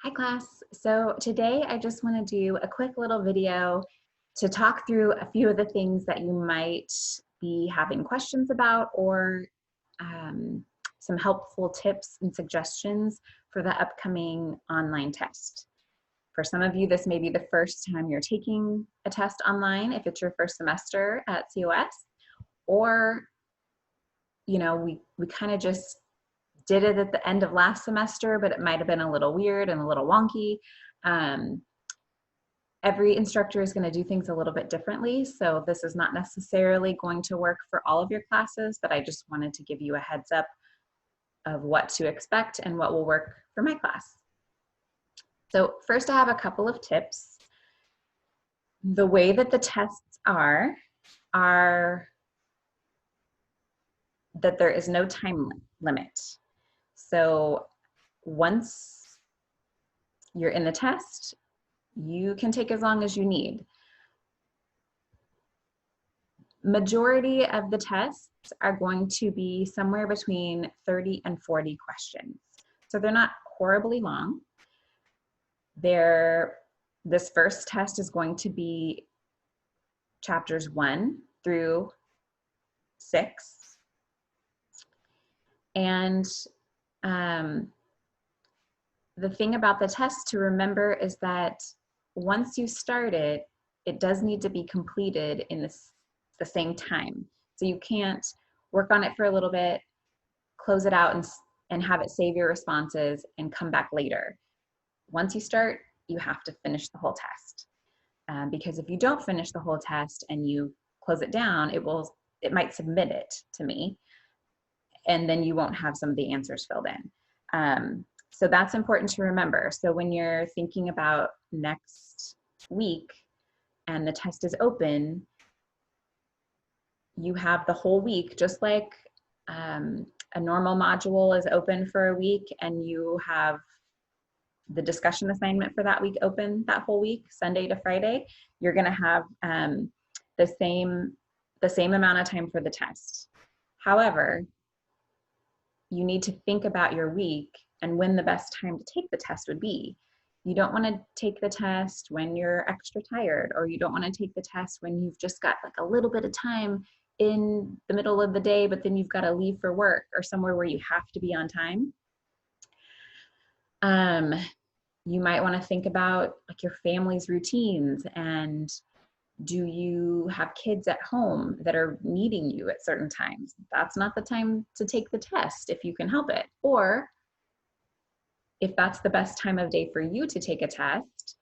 Hi class. So today I just want to do a quick little video to talk through a few of the things that you might be having questions about or um, some helpful tips and suggestions for the upcoming online test. For some of you, this may be the first time you're taking a test online if it's your first semester at COS, or we kind of just did it at the end of last semester, but it might have been a little weird and a little wonky. Um, every instructor is going to do things a little bit differently, so this is not necessarily going to work for all of your classes, but I just wanted to give you a heads up of what to expect and what will work for my class. So first, I have a couple of tips. The way that the tests are that there is no time limit. So once you're in the test, you can take as long as you need. Majority of the tests are going to be somewhere between 30 and 40 questions. So they're not horribly long. This first test is going to be chapters 1 through 6. And the thing about the test to remember is that once you start it, it does need to be completed in the same time. So you can't work on it for a little bit, close it out and have it save your responses and come back later. Once you start, you have to finish the whole test. Because if you don't finish the whole test and you close it down, it might submit it to me, and then you won't have some of the answers filled in. So that's important to remember. So when you're thinking about next week and the test is open, you have the whole week, just like a normal module is open for a week and you have the discussion assignment for that week open that whole week, Sunday to Friday, you're gonna have the same amount of time for the test. However, you need to think about your week and when the best time to take the test would be. You don't want to take the test when you're extra tired, or you don't want to take the test when you've just got like a little bit of time in the middle of the day, but then you've got to leave for work or somewhere where you have to be on time. You might want to think about like your family's routines, and do you have kids at home that are needing you at certain times? That's not the time to take the test if you can help it. Or if that's the best time of day for you to take a test,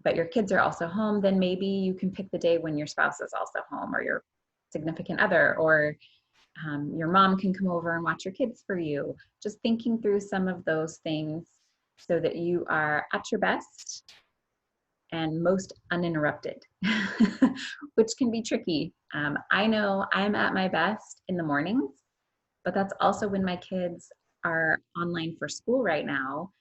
but your kids are also home, then maybe you can pick the day when your spouse is also home, or your significant other, or your mom can come over and watch your kids for you. Just thinking through some of those things so that you are at your best and most uninterrupted, which can be tricky. I know I'm at my best in the mornings, but that's also when my kids are online for school right now,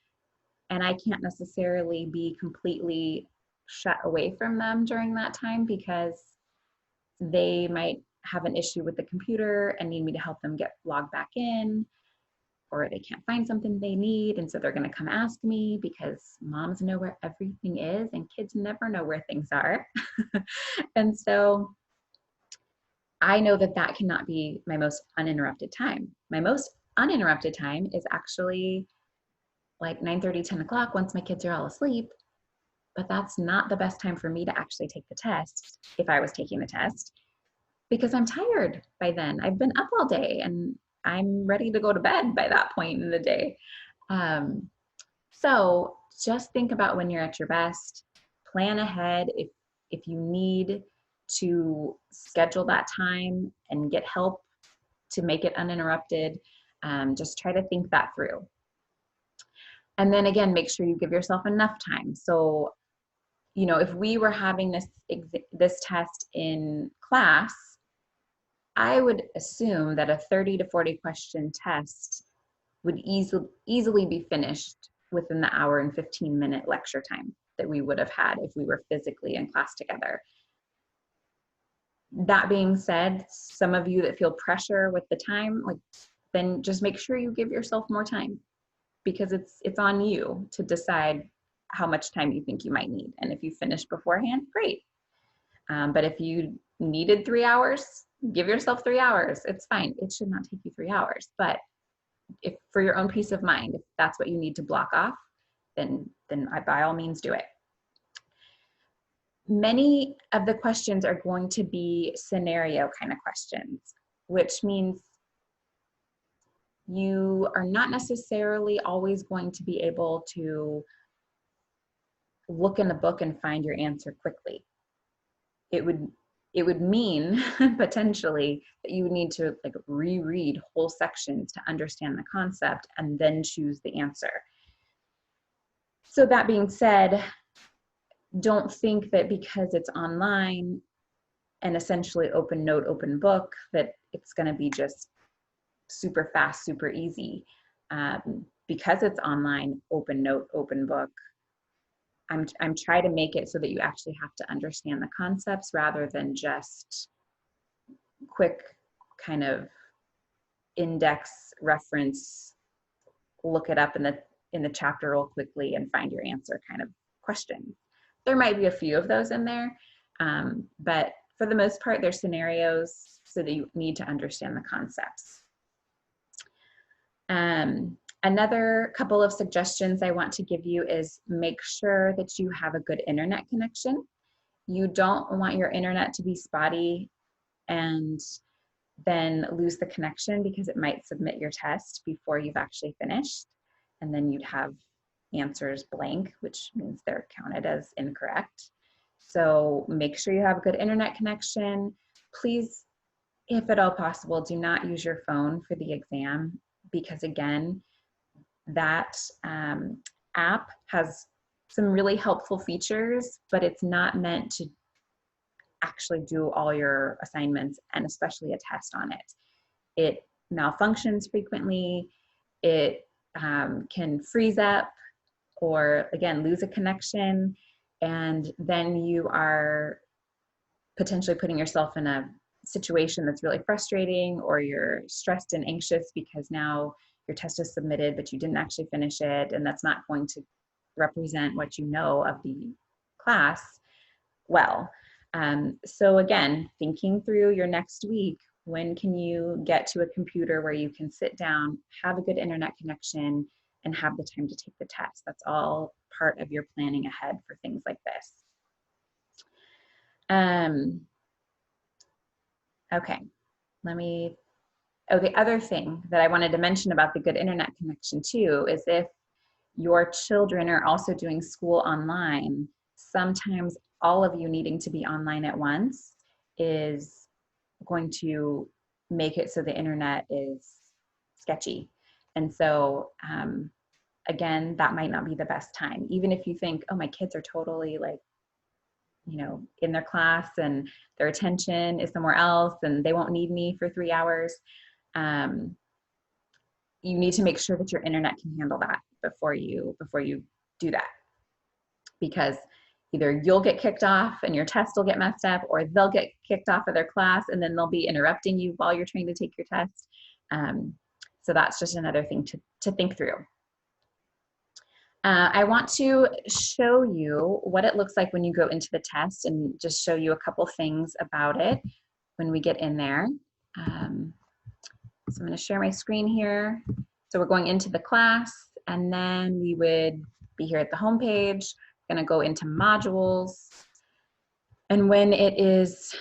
and I can't necessarily be completely shut away from them during that time because they might have an issue with the computer and need me to help them get logged back in, or they can't find something they need, and so they're going to come ask me because moms know where everything is and kids never know where things are. And so I know that that cannot be my most uninterrupted time. My most uninterrupted time is actually like 9:30, 10 o'clock once my kids are all asleep, but that's not the best time for me to actually take the test if I was taking the test, because I'm tired by then. I've been up all day and I'm ready to go to bed by that point in the day. So just think about when you're at your best, plan ahead. If you need to schedule that time and get help to make it uninterrupted, just try to think that through. And then again, make sure you give yourself enough time. So, if we were having this test in class, I would assume that a 30 to 40 question test would easily be finished within the hour and 15-minute lecture time that we would have had if we were physically in class together. That being said, some of you that feel pressure with the time, then just make sure you give yourself more time, because it's on you to decide how much time you think you might need. And if you finish beforehand, great. But if you needed 3 hours, give yourself 3 hours. It's fine. It should not take you 3 hours. But if for your own peace of mind, if that's what you need to block off, then I, by all means, do it. Many of the questions are going to be scenario kind of questions, which means you are not necessarily always going to be able to look in the book and find your answer quickly. It would mean potentially that you would need to like reread whole sections to understand the concept and then choose the answer. So that being said, don't think that because it's online and essentially open note, open book, that it's going to be just super fast, super easy. Because it's online, open note, open book, I'm trying to make it so that you actually have to understand the concepts rather than just quick kind of index reference, look it up in the chapter real quickly and find your answer kind of question. There might be a few of those in there, but for the most part, they're scenarios so that you need to understand the concepts. Another couple of suggestions I want to give you is make sure that you have a good internet connection. You don't want your internet to be spotty and then lose the connection because it might submit your test before you've actually finished. And then you'd have answers blank, which means they're counted as incorrect. So make sure you have a good internet connection. Please, if at all possible, do not use your phone for the exam because again, that app has some really helpful features, but it's not meant to actually do all your assignments and especially a test on it. It malfunctions frequently. It can freeze up or again, lose a connection. And then you are potentially putting yourself in a situation that's really frustrating or you're stressed and anxious because now your test is submitted, but you didn't actually finish it. And that's not going to represent what you know of the class well. So again, thinking through your next week, when can you get to a computer where you can sit down, have a good internet connection, and have the time to take the test? That's all part of your planning ahead for things like this. Okay, the other thing that I wanted to mention about the good internet connection too is if your children are also doing school online, sometimes all of you needing to be online at once is going to make it so the internet is sketchy. And so again, that might not be the best time. Even if you think, oh, my kids are totally like, you know, in their class and their attention is somewhere else and they won't need me for 3 hours. You need to make sure that your internet can handle that before you do that. Because either you'll get kicked off and your test will get messed up, or they'll get kicked off of their class and then they'll be interrupting you while you're trying to take your test. So that's just another thing to think through. I want to show you what it looks like when you go into the test and just show you a couple things about it when we get in there. So I'm going to share my screen here. So we're going into the class and then we would be here at the home page, going to go into modules. And when it is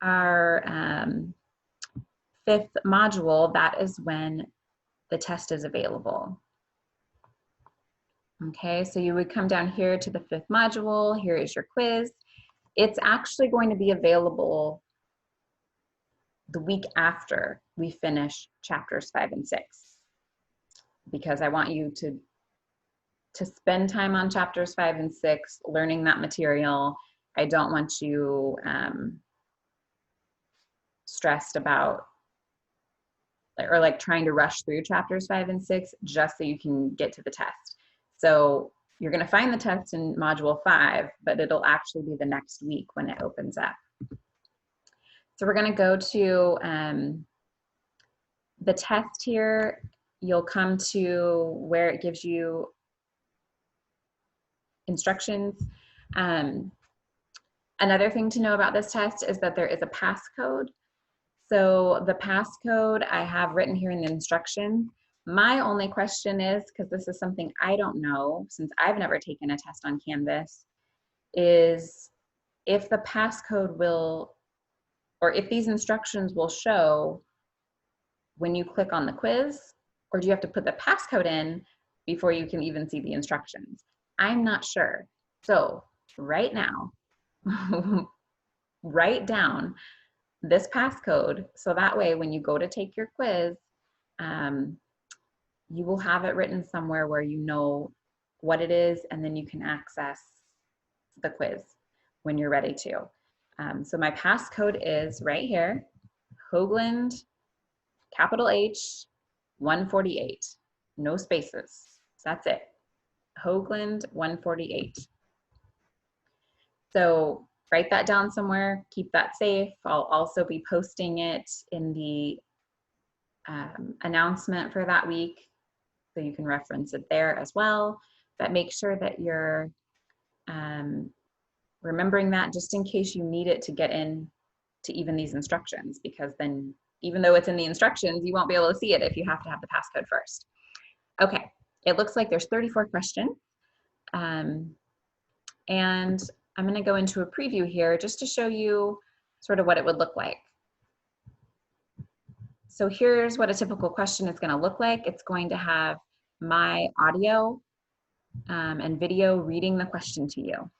our 5th module, that is when the test is available. Okay, so you would come down here to the 5th module. Here is your quiz. It's actually going to be available the week after we finish chapters 5 and 6, because I want you to spend time on chapters 5 and 6, learning that material. I don't want you stressed about or like trying to rush through chapters 5 and 6 just so you can get to the test. So you're going to find the test in module 5, but it'll actually be the next week when it opens up. So we're going to go to the test here. you'll come to where it gives you instructions. Another thing to know about this test is that there is a passcode. So the passcode I have written here in the instructions. My only question is, because this is something I don't know since I've never taken a test on Canvas, is if the passcode will, or if these instructions will show when you click on the quiz, or do you have to put the passcode in before you can even see the instructions? I'm not sure. So right now, write down this passcode so that way when you go to take your quiz, you will have it written somewhere where you know what it is, and then you can access the quiz when you're ready to. So my passcode is right here, Hoagland, capital H, 148, no spaces. That's it, Hoagland 148. So write that down somewhere, keep that safe. I'll also be posting it in the announcement for that week, so you can reference it there as well. But make sure that you're remembering that just in case you need it to get in to even these instructions, because then even though it's in the instructions, you won't be able to see it if you have to have the passcode first. Okay, it looks like there's 34 questions. And I'm going to go into a preview here just to show you sort of what it would look like. So here's what a typical question is going to look like. It's going to have my audio and video reading the question to you.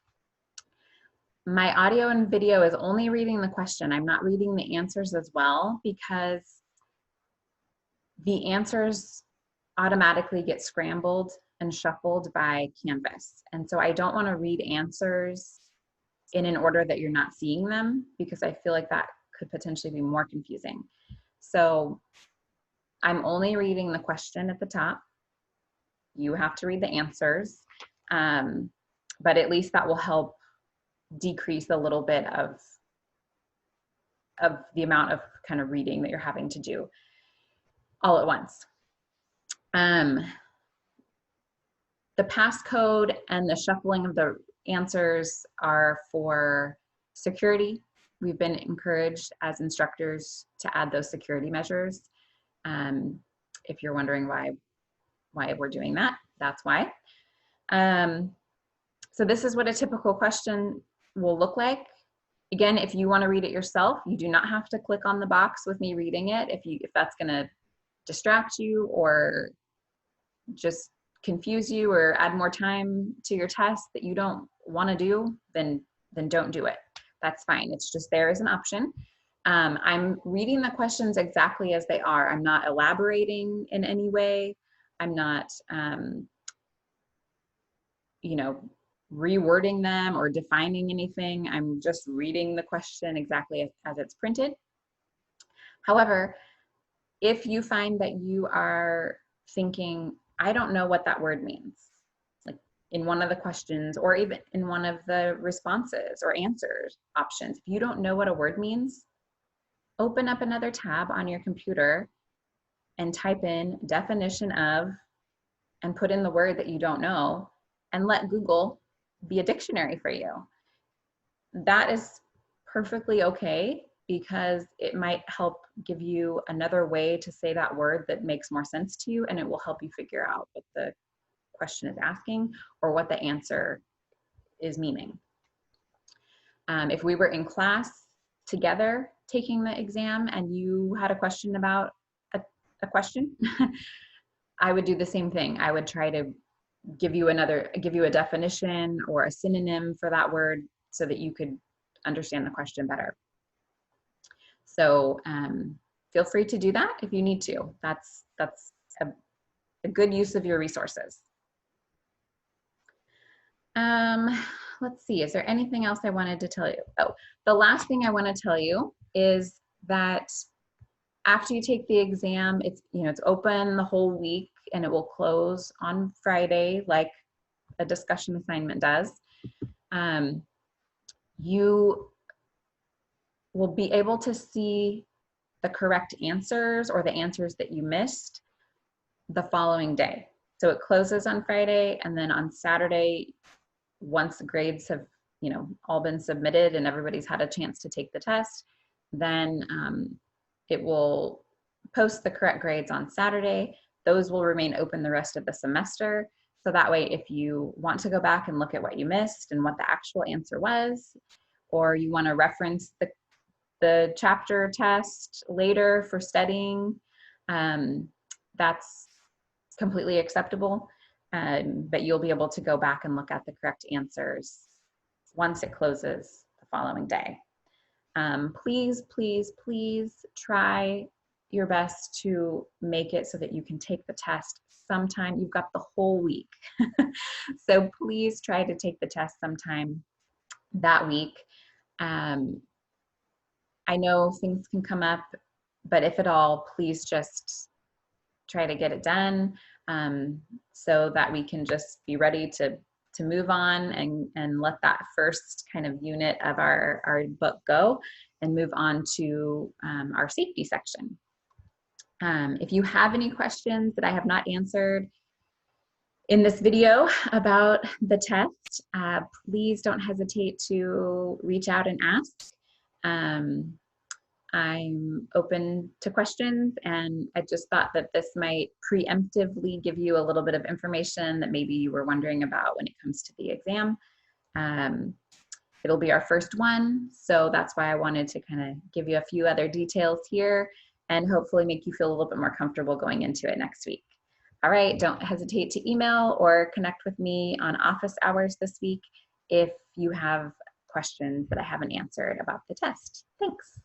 My audio and video is only reading the question. I'm not reading the answers as well, because the answers automatically get scrambled and shuffled by Canvas. And so I don't want to read answers in an order that you're not seeing them, because I feel like that could potentially be more confusing. So I'm only reading the question at the top. You have to read the answers, but at least that will help decrease a little bit of the amount of kind of reading that you're having to do all at once. The passcode and the shuffling of the answers are for security. We've been encouraged as instructors to add those security measures. If you're wondering why we're doing that, that's why. So this is what a typical question will look like. Again, if you want to read it yourself, you do not have to click on the box with me reading it. If that's going to distract you or just confuse you or add more time to your test that you don't want to do, then don't do it. That's fine. It's just there as an option. I'm reading the questions exactly as they are. I'm not elaborating in any way. I'm not, rewording them or defining anything. I'm just reading the question exactly as it's printed. However, if you find that you are thinking, I don't know what that word means, like in one of the questions or even in one of the responses or answers options, if you don't know what a word means, open up another tab on your computer and type in definition of and put in the word that you don't know and let Google be a dictionary for you. That is perfectly okay, because it might help give you another way to say that word that makes more sense to you, and it will help you figure out what the question is asking or what the answer is meaning. If we were in class together taking the exam and you had a question about a question, I would do the same thing. I would try to give you a definition or a synonym for that word so that you could understand the question better. So feel free to do that if you need to. That's a good use of your resources. Let's see, is there anything else I wanted to tell you? Oh, the last thing I want to tell you is that after you take the exam, it's open the whole week and it will close on Friday like a discussion assignment does. You will be able to see the correct answers or the answers that you missed the following day. So it closes on Friday, and then on Saturday, once the grades have, you know, all been submitted and everybody's had a chance to take the test, then it will post the correct grades on Saturday. Those will remain open the rest of the semester. So that way, if you want to go back and look at what you missed and what the actual answer was, or you want to reference the chapter test later for studying, that's completely acceptable. But you'll be able to go back and look at the correct answers once it closes the following day. Please, please, please try your best to make it so that you can take the test sometime. You've got the whole week. So please try to take the test sometime that week. I know things can come up, but if at all, please just try to get it done, so that we can just be ready to move on and let that first kind of unit of our book go and move on to our safety section. If you have any questions that I have not answered in this video about the test, please don't hesitate to reach out and ask. I'm open to questions, and I just thought that this might preemptively give you a little bit of information that maybe you were wondering about when it comes to the exam. It'll be our first one, so that's why I wanted to kind of give you a few other details here and hopefully make you feel a little bit more comfortable going into it next week. All right, don't hesitate to email or connect with me on office hours this week if you have questions that I haven't answered about the test. Thanks.